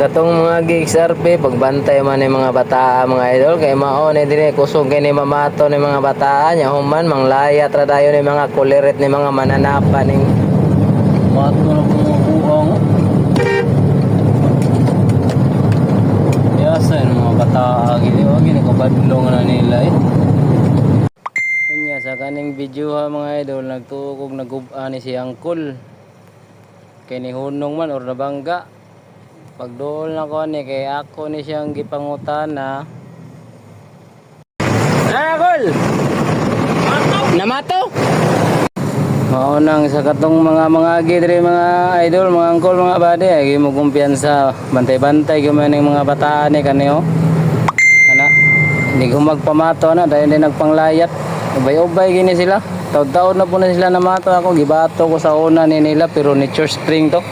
Katong mga gigs RP pagbantay man ni mga bata mga idol kay mao ni dinhi kusog kini mamato ni mga bata nya human manglayat ra dayon ni mga kulirit ni mga mananapa ning Mato na mga buhang. Yasa yung mga bata gini o gini kabadlong na nila eh. Kunya sa kaning video ha mga idol nagtuog nagub-ani si Angkol. Kay ni hunong man or nabangga. Pagduol na ko ni kay ako ni siyang gipangutana. Angkol! Namato? Maunang sa katong mga gidre mga idol, mga angkol, mga bade ay mo kumpiyansa bantay-bantay gyud ning mga bataan ni kaniyo. Ana, hindi ko magpamato na dahil hindi nagpanglayat. Ubay-ubay gini sila. Taud-taud na po na sila namato ako gibato ko sa una ni nila pero nature spring to.